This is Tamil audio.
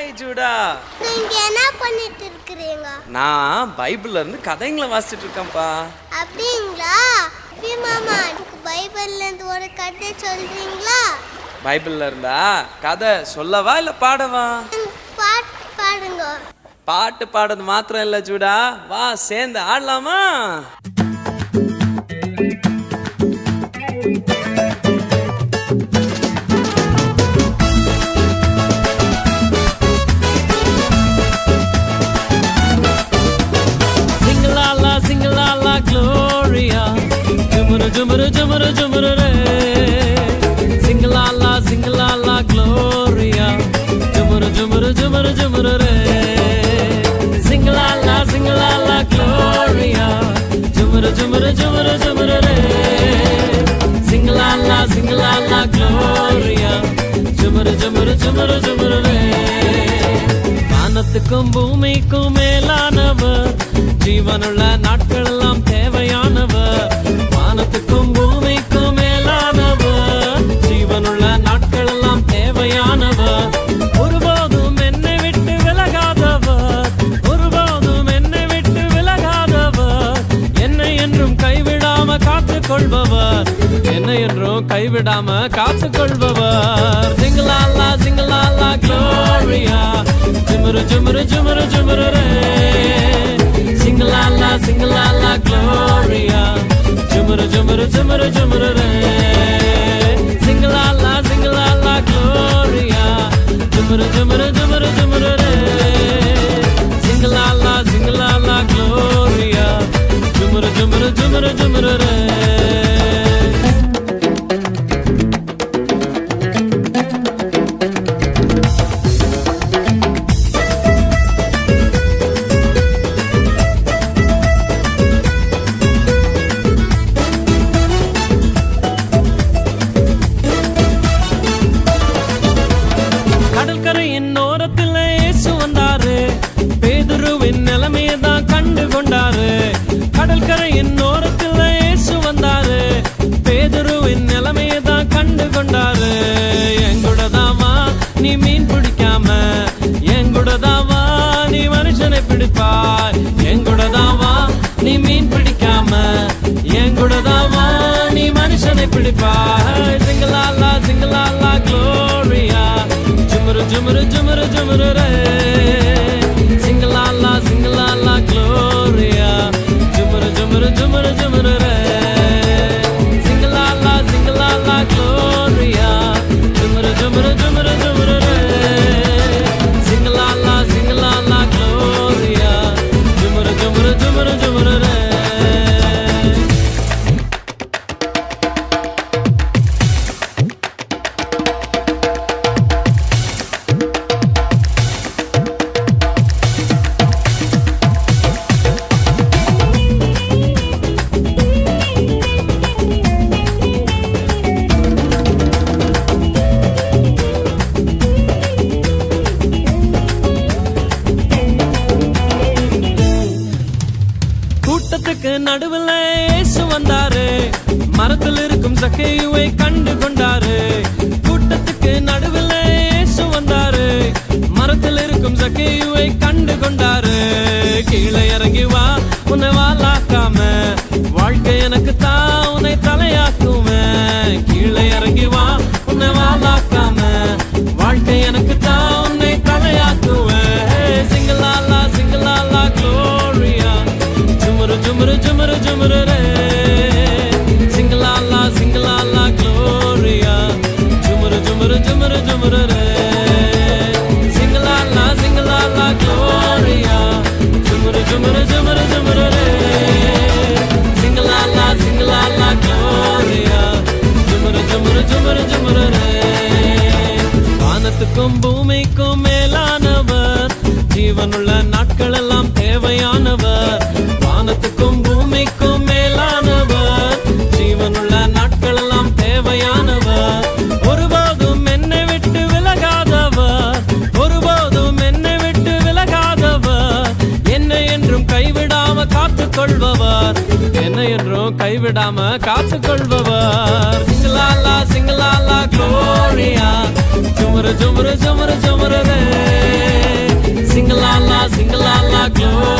Hi Judah. நீங்க என்ன பண்ணிட்டு இருக்கீங்க? நான் பைபிள்ல இருந்து கதைங்களை வாசிச்சிட்டு இருக்கேன்ப்பா. அப்படிங்களா? மாமா பைபிள்ல இருந்து ஒரு கதை சொல்றீங்களா? பைபிள்ல இருந்தா கதை சொல்லவா இல்ல பாடவா? பாட்டு பாடுங்க. பாட்டு பாடுறது மாத்திரம் இல்ல ஜூடா, வா சேர்ந்து ஆடலாமா? Gloria, jumuru jumuru jumuru jumuru re. Sing la la Gloria, jumuru jumuru jumuru jumuru re. Sing la la Gloria, jumuru jumuru jumuru jumuru re. Sing la la Gloria, jumuru jumuru jumuru jumuru re. வானத்துக்கும் பூமிக்கும் மேலானவர், ஜீவனுள்ள நாட்கள் எல்லாம் தேவையானவர். வானத்துக்கும் பூமிக்கும் மேலானவர், ஜீவனுள்ள நாட்கள் எல்லாம் தேவையானவர். ஒருபோதும் என்னை விட்டு விலகாதவர், ஒருபோதும் என்னை விட்டு விலகாதவர். என்னை என்றும் கைவிடாம காத்துக்கொள்பவர், என்னை என்றும் கைவிடாம காத்துக்கொள்பவர். சிங்கலாலா Gloria, jumuru jumuru jumuru jumuru re. Sing la la Gloria, jumuru jumuru jumuru jumuru re. Sing la la Gloria, jumuru jumuru jumuru jumuru re. Sing la la Gloria, jumuru jumuru jumuru jumuru re. கடற்கரையின் ஓரத்தில் இயேசு வந்தாரு, பேதுருவின் நிலைமையை தான் கண்டு கொண்டாரு. கடற்கரையின் ஓரத்தில் இயேசு வந்தாரு, பேதுருவின் நிலைமையை தான் கண்டு கொண்டாரு. எங்கூடதாவா நீ மீன் பிடிக்காம, எங்கூடதாவா நீ மனுஷனை பிடிப்பாய். எங்கூடதாவா நீ மீன் பிடிக்காம, எங்கூடதாவா நீ மனுஷனை பிடிப்பாய். சிங்கலாலா Gloria, jumuru jumuru jumuru jumuru re. Sing la la Gloria, jumuru jumuru jumuru jumuru re. Sing la la Gloria, jumuru jumuru jumuru jumuru re. Sing la la Gloria, jumuru jumuru jumuru jumuru re. கூட்டத்துக்கு நடுவில் இயேசு வந்தாரு, மரத்தில் இருக்கும் சக்கேயுவை கண்டு கொண்டாரு. கூட்டத்துக்கு நடுவில் இயேசு வந்தாரு, மரத்தில் இருக்கும் சக்கேயுவை கண்டு கொண்டாரு. கீழே இறங்கி வா, உன்னை வாலாக்காம, வாழ்க்கை எனக்கு தான் உன்னை தலையாக்குவேன். கீழே இறங்கி வா, உன்னை வாலாக்காம, வாழ்க்கை எனக்கு தான் உன்னை தலையாக்குவேன். சிங்கலாலா Gloria, jumuru jumuru jumuru jumuru re. Sing la la Gloria, jumuru jumuru jumuru jumuru re. Sing la la Gloria, jumuru jumuru jumuru jumuru re. Sing la la Gloria, jumuru jumuru jumuru jumuru re. வானத்துக்கும் பூமிக்கும் மேலானவர், ஜீவனுள்ள நாட்கள் எல்லாம் தேவையானவர். வானத்துக்கும் பூமிக்கும் மேலானவர், ஜீவனுள்ள நாட்கள் எல்லாம் தேவையானவர். ஒருபோதும் என்னை விட்டு விலகாதவர், ஒருபோதும் என்னை விட்டு விலகாதவர். என்னை என்றும் கைவிடாம காத்துக்கொள்பவர், என்னை என்றும் என்றும் கைவிடாம காத்துக்கொள்பவர். சிங்கலாலா சிங்கலாலா க்ளோரியா, ஜுமுரு ஜுமுரு ஜுமுரு ஜுமுரு ரே. சிங்கலாலா சிங்கலாலா க்ளோரியா.